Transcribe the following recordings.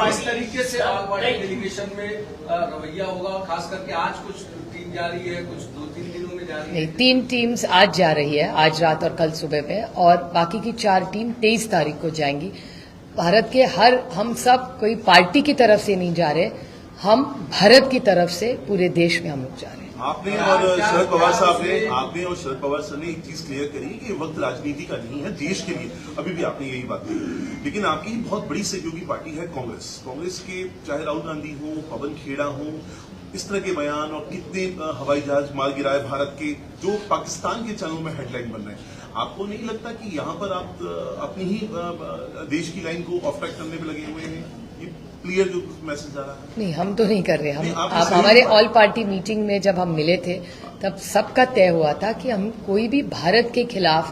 इस तरीके से डेलीगेशन में रवैया होगा, खास करके आज कुछ टीम जा रही है, कुछ 2-3 दिनों में जा रही है। नहीं, 3 टीम्स आज जा रही है, आज रात और कल सुबह में, और बाकी की 4 टीम 23 तारीख को जाएंगी। भारत के हम सब कोई पार्टी की तरफ से नहीं जा रहे, हम भारत की तरफ से पूरे देश में हम लोग जा रहे हैं। आपने और शरद पवार साहब ने और शरद पवार सर ने एक चीज क्लियर करी कि वक्त राजनीति का नहीं है, देश के लिए। अभी भी आपने यही बात कही, लेकिन आपकी बहुत बड़ी सहयोगी पार्टी है कांग्रेस के, चाहे राहुल गांधी हो, पवन खेड़ा हो, इस तरह के बयान और कितने हवाई जहाज मार गिराए भारत के, जो पाकिस्तान के चैनलों में हेडलाइन बन रहे हैं। आपको नहीं लगता कि यहाँ पर आप अपनी ही देश की लाइन को ऑफ ट्रैक करने में लगे हुए हैं? ये क्लियर जो मैसेज आ रहा है। नहीं, हम तो नहीं कर रहे। आप हमारे ऑल पार्टी मीटिंग में जब हम मिले थे तब सबका तय हुआ था कि हम कोई भी भारत के खिलाफ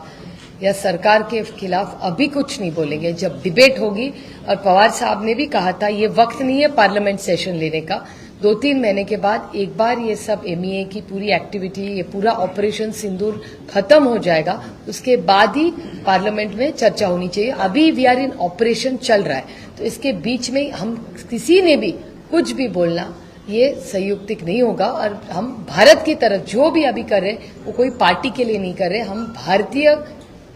या सरकार के खिलाफ अभी कुछ नहीं बोलेंगे। जब डिबेट होगी, और पवार साहब ने भी कहा था ये वक्त नहीं है पार्लियामेंट सेशन लेने का, 2-3 महीने के बाद एक बार ये सब MEA की पूरी एक्टिविटी, ये पूरा ऑपरेशन सिंदूर खत्म हो जाएगा, उसके बाद ही पार्लियामेंट में चर्चा होनी चाहिए। अभी वी आर इन ऑपरेशन चल रहा है, तो इसके बीच में हम किसी ने भी कुछ भी बोलना ये संयुक्तिक नहीं होगा। और हम भारत की तरफ जो भी अभी कर रहे वो कोई पार्टी के लिए नहीं कर रहे, हम भारतीय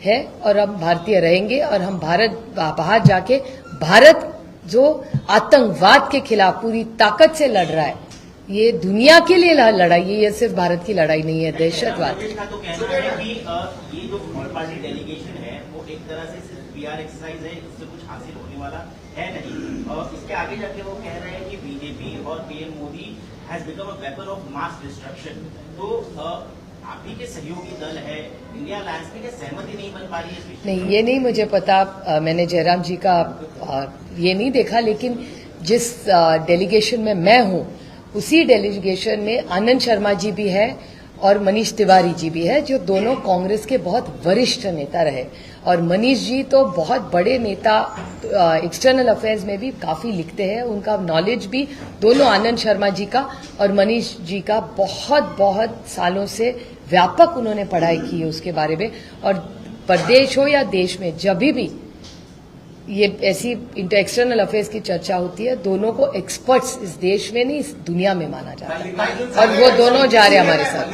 है और हम भारतीय रहेंगे। और हम बाहर जाके भारत जो आतंकवाद के खिलाफ पूरी ताकत से लड़ रहा है, ये दुनिया के लिए लड़ाई है, ये सिर्फ भारत की लड़ाई नहीं है, दहशतवाद। का तो कहना है कि ये जो ऑल पार्टी डेलीगेशन है वो एक तरह से सिर्फ PR एक्सरसाइज है, इससे कुछ हासिल होने वाला है नहीं। और इसके आगे जाके वो कह रहे हैं कि BJP और PM Modi has become a weapon of mass destruction. तो आप ही के सहयोगी दल है, इंडिया अलायंस में क्या सहमति नहीं बन पा रही है? नहीं, ये नहीं मुझे पता। मैंने जयराम जी का ये नहीं देखा, लेकिन जिस डेलीगेशन में मैं हूं उसी डेलीगेशन में आनंद शर्मा जी भी है और मनीष तिवारी जी भी है, जो दोनों कांग्रेस के बहुत वरिष्ठ नेता रहे। और मनीष जी तो बहुत बड़े नेता, एक्सटर्नल अफेयर्स में भी काफी लिखते हैं, उनका नॉलेज भी, दोनों आनंद शर्मा जी का और मनीष जी का बहुत सालों से व्यापक उन्होंने पढ़ाई की है उसके बारे में। और प्रदेश हो या देश में जब भी ये ऐसी एक्सटर्नल अफेयर्स की चर्चा होती है, दोनों को एक्सपर्ट्स इस देश में नहीं इस दुनिया में माना जाता है, और वो दोनों जा रहे हैं हमारे साथ।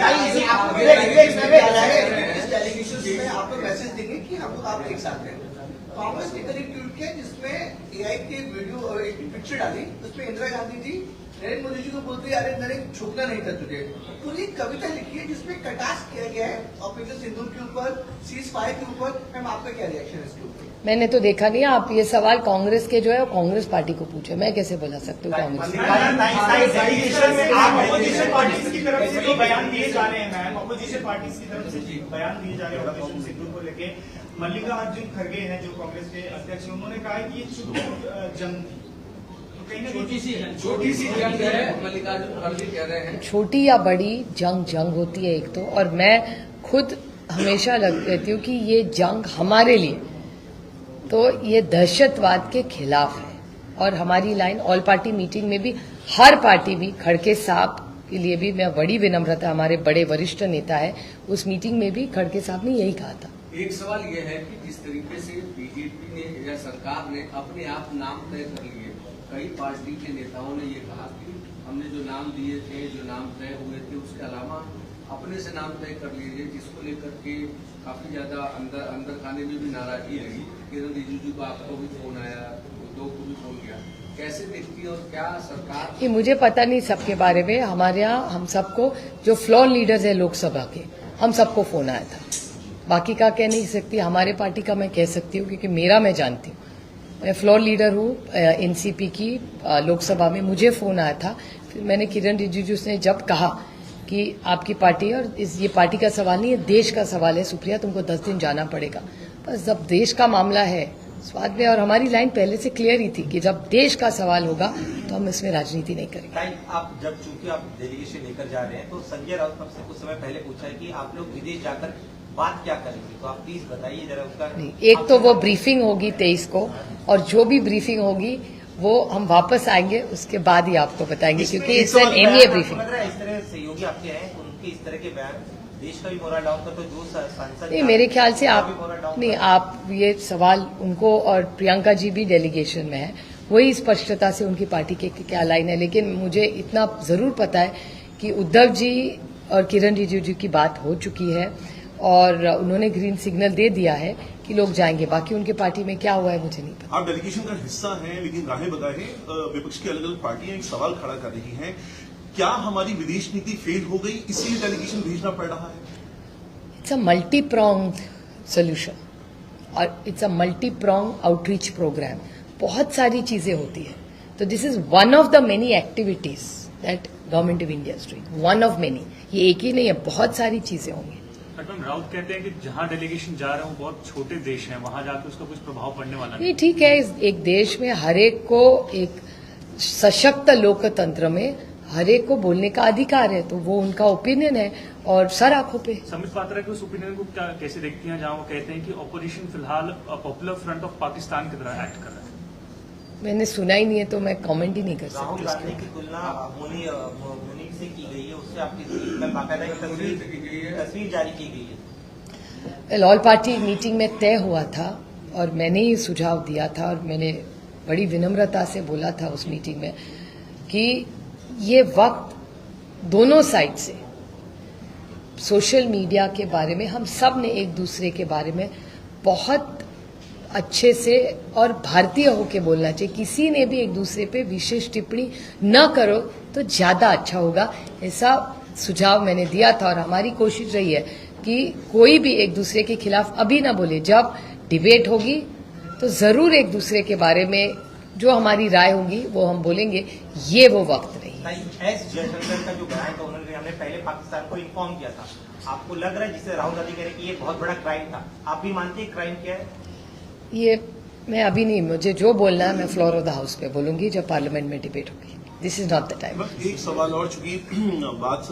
कांग्रेस ने करीब ट्वीट किया जिसमें AI के वीडियो एक पिक्चर डाली, उसमें इंदिरा गांधी जी नरेंद्र मोदी जी को बोलते हैं, अरे नरेंद्र झुकना नहीं था तुझे। पूरी कविता लिखी है जिसमें कटाक्ष किया गया है ऑपरेशन सिंदूर के ऊपर, सीज़फायर के ऊपर। मैम आपका क्या रिएक्शन है इसके ऊपर? मैंने तो देखा नहीं। आप ये सवाल कांग्रेस के जो है कांग्रेस पार्टी को पूछे, मैं कैसे बोला सकती हूँ कांग्रेस? अपोजिशन पार्टीज की तरफ से बयान दिए जा रहे हैं मैम, अपोजिशन पार्टीज की तरफ से बयान दिए जा रहे हैं ऑपरेशन सिंदूर को लेके। मल्लिकार्जुन खड़गे हैं जो कांग्रेस के अध्यक्ष, उन्होंने कहा कि ये छुटपुट जंग थी, छोटी सी जंग है, मल्लिकार्जुन खड़गे कह रहे हैं। छोटी या बड़ी जंग होती है एक तो, और मैं खुद हमेशा कहती हूँ कि ये जंग हमारे लिए तो ये दहशतवाद के खिलाफ है। और हमारी लाइन ऑल पार्टी मीटिंग में भी हर पार्टी भी, खड़गे साहब के लिए भी मैं बड़ी विनम्रता, हमारे बड़े वरिष्ठ नेता है, उस मीटिंग में भी खड़गे साहब ने यही कहा था। एक सवाल ये है कि जिस तरीके से BJP ने या सरकार ने अपने आप नाम तय कर लिए, कई पार्टी के नेताओं ने ये कहा कि हमने जो नाम दिए थे, जो नाम तय हुए थे, उसके अलावा अपने से नाम तय कर लीजिए, जिसको लेकर के काफी ज्यादा अंदर खाने में भी नाराजगी रही। किरण रिजिजू को आपको भी फोन आया, उद्धव को भी फोन किया, कैसे देखती है और क्या सरकार? ये मुझे पता नहीं सबके बारे में। हमारे यहाँ हम सबको जो फ्लोर लीडर्स है लोकसभा के, हम सबको फोन आया था। बाकी का कह नहीं सकती, हमारे पार्टी का मैं कह सकती हूँ क्योंकि मेरा मैं जानती हूँ। मैं फ्लोर लीडर हूँ NCP की लोकसभा में, मुझे फोन आया था। फिर मैंने किरण रिजिजू ने जब कहा कि आपकी पार्टी, और ये पार्टी का सवाल नहीं है, देश का सवाल है, सुप्रिया तुमको 10 दिन जाना पड़ेगा। बस जब देश का मामला है स्वाद में, और हमारी लाइन पहले से क्लियर ही थी कि जब देश का सवाल होगा तो हम इसमें राजनीति नहीं करेंगे। आप जब चूंकि आप डेलीगेशन लेकर जा रहे हैं, तो संजय राउत से कुछ समय पहले पूछा है कि आप लोग विदेश जाकर बात क्या करेंगे, तो आप प्लीज बताइए जरा उसका। नहीं, एक तो वो ब्रीफिंग होगी 23 को, और जो भी ब्रीफिंग होगी वो हम वापस आएंगे उसके बाद ही आपको बताएंगे, क्योंकि इट्स एन MEA ब्रीफिंग। इस तरह सहयोगी आपके हैं, उनके इस तरह के बयान देश का भी मोरल डाउन करते, जो सांसद नहीं, मेरे ख्याल से आप नहीं, आप ये सवाल उनको, और प्रियंका जी भी डेलीगेशन में है, वही स्पष्टता से उनकी पार्टी के क्या लाइन है। लेकिन मुझे इतना जरूर पता है कि उद्धव जी और किरण रिजिजू की बात हो चुकी है और उन्होंने ग्रीन सिग्नल दे दिया है कि लोग जाएंगे। बाकी उनके पार्टी में क्या हुआ है मुझे नहीं पता। आप डेलीगेशन का हिस्सा हैं, लेकिन राहें बताए विपक्ष की अलग अलग पार्टियां एक सवाल खड़ा कर रही हैं, क्या हमारी विदेश नीति फेल हो गई इसलिए डेलीगेशन भेजना पड़ रहा है? It's a multi prong solution और it's a multi prong outreach programme. बहुत सारी चीजें होती है, तो this is one of the many activities that government of India is doing, one of many. ये एक ही नहीं है, बहुत सारी चीजें होंगी। मैम, राउत कहते हैं कि जहां डेलीगेशन जा रहे हैं वो बहुत छोटे देश हैं, वहां जाकर उसका कुछ प्रभाव पड़ने वाला नहीं। ये ठीक है, एक देश में हर एक को, एक सशक्त लोकतंत्र में हर एक को बोलने का अधिकार है, तो वो उनका ओपिनियन है और सर आंखों पे। संबित पात्रा के उस ओपिनियन को कैसे देखती हैं, जहां वो कहते हैं कि ऑपोजिशन फिलहाल पॉपुलर फ्रंट ऑफ पाकिस्तान की तरह एक्ट कर रहा है? मैंने सुना ही नहीं है तो मैं कमेंट ही नहीं कर राहुल सकती। गांधी की तुलना मुनीर से की गई है, उससे आपकी बाकायदा एक तस्वीर जारी की गई है। ऑल पार्टी मीटिंग में तय हुआ था और मैंने ही सुझाव दिया था और मैंने बड़ी विनम्रता से बोला था उस मीटिंग में कि ये वक्त दोनों साइड से सोशल मीडिया के बारे में हम सब ने एक दूसरे के बारे में बहुत अच्छे से और भारतीय होके बोलना चाहिए। किसी ने भी एक दूसरे पे विशेष टिप्पणी न करो तो ज्यादा अच्छा होगा, ऐसा सुझाव मैंने दिया था। और हमारी कोशिश रही है कि कोई भी एक दूसरे के खिलाफ अभी ना बोले। जब डिबेट होगी तो जरूर एक दूसरे के बारे में जो हमारी राय होगी वो हम बोलेंगे, ये वो वक्त नहीं। एस जयशंकर का जो बयान था, उन्होंने हमने पहले पाकिस्तान को इन्फॉर्म किया था, आपको लग रहा है जिसे राहुल गांधी कह रहे हैं कि ये बहुत बड़ा क्राइम था, आप भी मानते हैं क्राइम क्या है? ये मैं अभी नहीं, मुझे जो बोलना है मैं फ्लोर ऑफ द हाउस पे बोलूंगी जब पार्लियामेंट में डिबेट होगी। This is not the time. एक सवाल और, चूंकि बात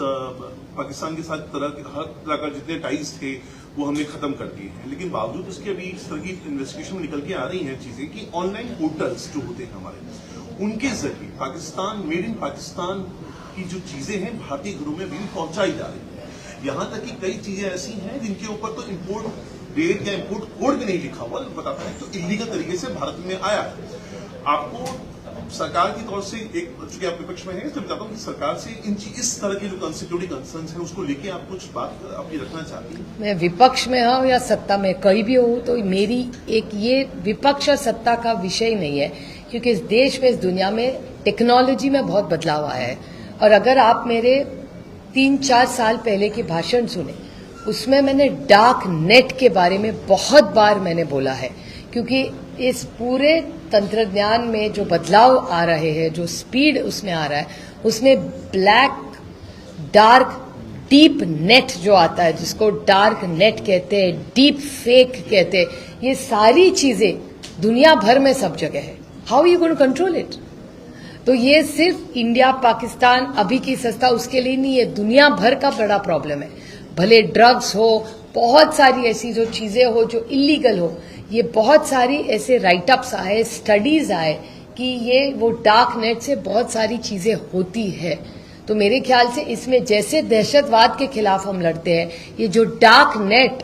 पाकिस्तान के साथ हर तरह का जितने टाइज थे वो हमने खत्म कर दिए हैं, लेकिन बावजूद उसके अभी इस तरह की इन्वेस्टिगेशन निकल के आ रही हैं चीजें कि ऑनलाइन पोर्टल्स जो होते हैं हमारे, उनके जरिए पाकिस्तान, मेड इन पाकिस्तान की जो चीजें हैं भारतीय घरों में भी पहुंचाई जा रही है। यहाँ तक कि कई चीजें ऐसी हैं जिनके ऊपर तो इम्पोर्ट डेट या इम्पोर्ट कोड भी नहीं लिखा हुआ, बताता है तो इलीगल तरीके से भारत में आया है। आपको सरकार की तौर से, एक चूंकि आप विपक्ष में हैं, तो बताता हूँ कि सरकार से इस तरह की जो कॉन्स्टिट्यूटिव कंसर्न्स हैं उसको लेके आप कुछ बात अपनी रखना चाहती हैं? मैं विपक्ष में हूँ या सत्ता में कहीं भी हूँ तो मेरी एक ये विपक्ष और सत्ता का विषय नहीं है, क्योंकि इस देश में, इस दुनिया में टेक्नोलॉजी में बहुत बदलाव आया है। और अगर आप मेरे 3-4 साल पहले के भाषण सुने, उसमें मैंने डार्क नेट के बारे में बहुत बार मैंने बोला है, क्योंकि इस पूरे तंत्रज्ञान में जो बदलाव आ रहे हैं, जो स्पीड उसमें आ रहा है, उसमें ब्लैक डार्क डीप नेट जो आता है, जिसको डार्क नेट कहते हैं, डीप फेक कहते हैं, ये सारी चीजें दुनिया भर में सब जगह है। How you going to control it? तो ये सिर्फ इंडिया पाकिस्तान अभी की सस्ता उसके लिए नहीं है, दुनिया भर का बड़ा प्रॉब्लम है। भले ड्रग्स हो, बहुत सारी ऐसी जो चीजें हो जो इलीगल हो, ये बहुत सारी ऐसे राइटअप्स आए, स्टडीज आए कि ये वो डार्क नेट से बहुत सारी चीजें होती है। तो मेरे ख्याल से इसमें जैसे दहशतवाद के खिलाफ हम लड़ते हैं, ये जो डार्क नेट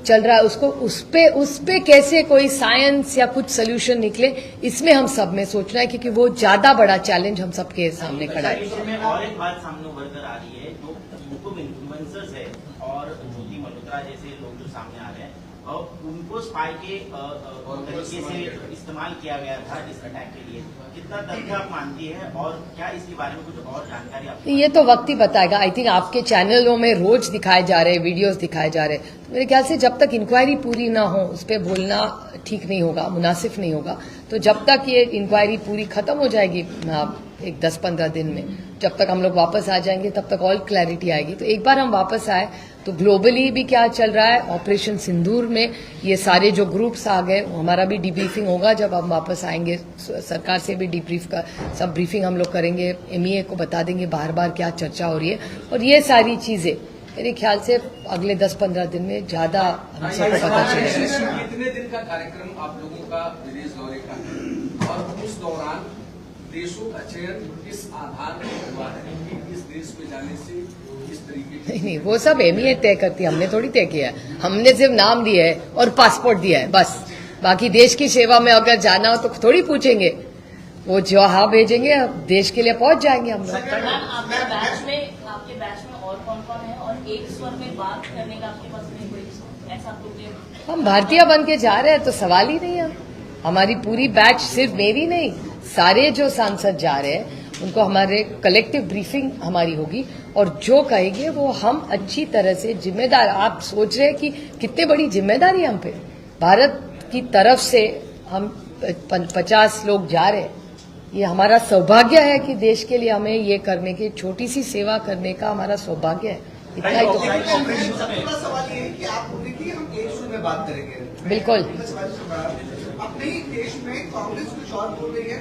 चल रहा है उसको उस पे कैसे कोई साइंस या कुछ सोल्यूशन निकले, इसमें हम सब में सोचना है, क्योंकि वो ज्यादा बड़ा चैलेंज हम सबके सामने खड़ा है। और एक बात सामने उभर कर आ रही है, जो यूट्यूब इन्फ्लुएंसर्स है और ज्योति मल्होत्रा जैसे लोग जो सामने आ रहे हैं, और उनको स्पाई के तरीके से इस्तेमाल किया गया था इस अटैक के लिए, कितना तथ्य आप मानती है और क्या इसके बारे में कुछ और जानकारी आप? ये तो वक्त ही बताएगा। आई थिंक आपके चैनलों में रोज दिखाए जा रहे हैं, वीडियोस दिखाए जा रहे हैं, तो मेरे ख्याल से जब तक इंक्वायरी पूरी ना हो उस पर बोलना ठीक नहीं होगा, मुनासिब नहीं होगा। तो जब तक ये इंक्वायरी पूरी खत्म हो जाएगी, एक 10-15 दिन में, जब तक हम लोग वापस आ जाएंगे तब तक और क्लैरिटी आएगी। तो एक बार हम वापस आए तो ग्लोबली भी क्या चल रहा है, ऑपरेशन सिंदूर में ये सारे जो ग्रुप्स आ गए, हमारा भी डिब्रीफिंग होगा जब हम वापस आएंगे। सरकार से भी डिब्रीफ का सब ब्रीफिंग हम लोग करेंगे, एमईए को बता देंगे बार बार क्या चर्चा हो रही है, और ये सारी चीजें मेरे ख्याल से अगले 10-15 दिन में ज्यादा हम सबको पता चलेगा। कितने दिन का कार्यक्रम आप लोगों का विदेश दौरे का है, और उस दौरान देशों का चयन किस आधार पर हुआ है कि इस देश में जाने से इस तरीके नहीं, वो सब अहमियत तय करती है, हमने थोड़ी तय किया है। हमने सिर्फ नाम दिया है और पासपोर्ट दिया है बस। बाकी देश की सेवा में अगर जाना हो तो थोड़ी पूछेंगे, वो जहाँ भेजेंगे देश के लिए पहुंच जाएंगे हम लोग। आपके बैच में और कौन है और एक स्वर में बात करने का आपके पास नहीं कोई ऐसा प्रोग्राम? हम भारतीय बन के जा रहे हैं तो सवाल ही नहीं है। हमारी पूरी बैच, सिर्फ मेरी नहीं, सारे जो सांसद जा रहे हैं उनको हमारे कलेक्टिव ब्रीफिंग हमारी होगी और जो कहेंगे वो हम अच्छी तरह से जिम्मेदार। आप सोच रहे हैं कि कितनी बड़ी जिम्मेदारी है हम पे। भारत की तरफ से हम 50 लोग जा रहे हैं। ये हमारा सौभाग्य है कि देश के लिए हमें ये करने की, छोटी सी सेवा करने का हमारा सौभाग्य है। इतना ही तो। सबका सवाल ये है कि आप बोल रही थी हम एक सुर में बात करेंगे। बिल्कुल। अपने ही देश में कांग्रेस कुछ और बोल रही है,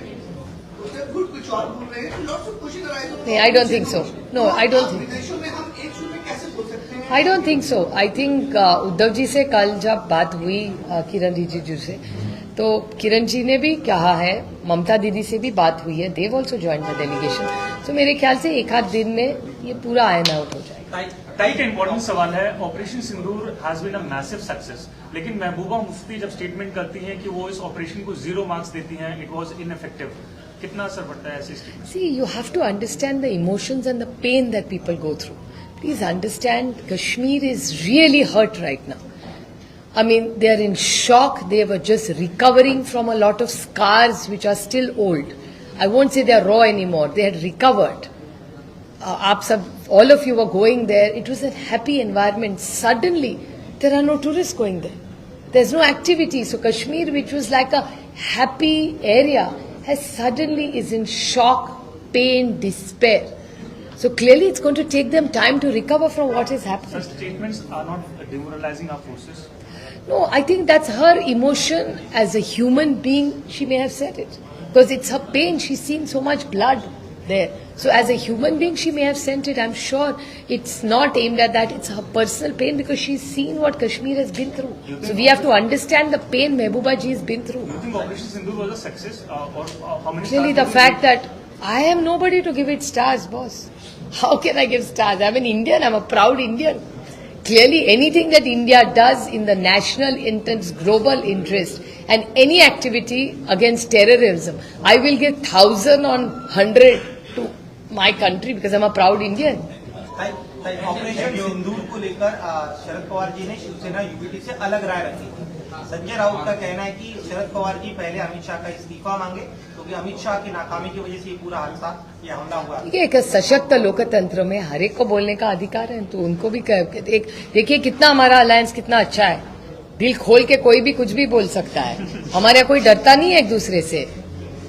गुट कुछ और बोल रहे हैं। Lots of question arise. नहीं, I don't think so. No, I don't think. विदेशों में हम एक सुर में कैसे बोल सकते हैं? I don't think so. I think Uddhav ji से कल जब बात हुई किरण रिजिजू से, तो किरण जी ने भी कहा है, ममता दीदी से भी बात हुई है, देव ऑल्सो ज्वाइन द डेलीगेशन। तो मेरे ख्याल से एक आध दिन में ये पूरा आयन आउट हो जाएगा। टाइट इम्पोर्टेंट सवाल है। Operation Sindoor has been a massive success, लेकिन महबूबा मुफ्ती जब स्टेटमेंट करती हैं कि वो इस ऑपरेशन को 0 मार्क्स देती हैं, इट वाज इनइफेक्टिव, कितना असर पड़ता है ऐसे statement? See, you have to understand the emotions and the pain that people go through. Please understand, Kashmir is really hurt right now. I mean, they are in shock. They were just recovering from a lot of scars which are still old. I won't say they are raw anymore. They had recovered. All of you were going there. It was a happy environment. Suddenly, there are no tourists going there. There's no activity. So Kashmir, which was like a happy area, has suddenly is in shock, pain, despair. So clearly it's going to take them time to recover from what is happening. Such statements are not demoralizing our forces. No, I think that's her emotion as a human being. She may have said it because it's her pain. She's seen so much blood there. So as a human being, she may have sent it. I'm sure it's not aimed at that. It's her personal pain because she's seen what Kashmir has been through. So we have to understand the pain Mehbooba ji has been through. Do you think Operation Sindoor was a success, or how many? Clearly, the fact that I am nobody to give it stars, boss. How can I give stars? I'm an Indian. I'm a proud Indian. Clearly, anything that India does in the national interest, global interest, and any activity against terrorism, I will give 1,000 on 100 to my country because I'm a proud Indian. Operation Sindoor को लेकर शरद पवार जी ने Shiv Sena UPT से अलग राय रखी थी। संजय राउत का कहना है कि शरद पवार जी पहले अमित शाह का इस्तीफा मांगे, क्योंकि अमित शाह की नाकामी की वजह से ये पूरा हादसा, ये हमला हुआ। एक सशक्त लोकतंत्र में हर एक को बोलने का अधिकार है, तो उनको भी देखिए कितना हमारा अलायंस कितना अच्छा है। दिल खोल के कोई भी कुछ भी बोल सकता है, हमारा कोई डरता नहीं है एक दूसरे से।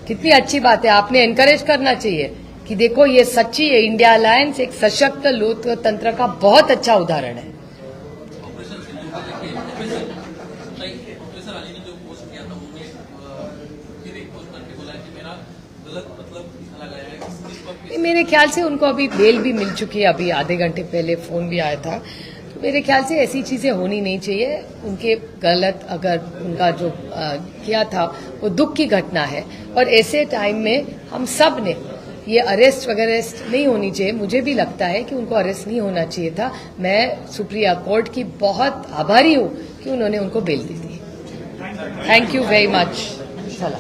कितनी अच्छी बात है, आपने एनकरेज करना चाहिए कि देखो ये सच्ची है। इंडिया अलायंस एक सशक्त लोकतंत्र का बहुत अच्छा उदाहरण है। मेरे ख्याल से उनको अभी बेल भी मिल चुकी है, अभी आधे घंटे पहले फोन भी आया था। तो मेरे ख्याल से ऐसी चीजें होनी नहीं चाहिए। उनके गलत, अगर उनका जो किया था वो दुख की घटना है, और ऐसे टाइम में हम सब ने ये अरेस्ट वगैरह नहीं होनी चाहिए। मुझे भी लगता है कि उनको अरेस्ट नहीं होना चाहिए था। मैं सुप्रीम कोर्ट की बहुत आभारी हूँ कि उन्होंने उनको बेल दी थी। Thank you very much. चला।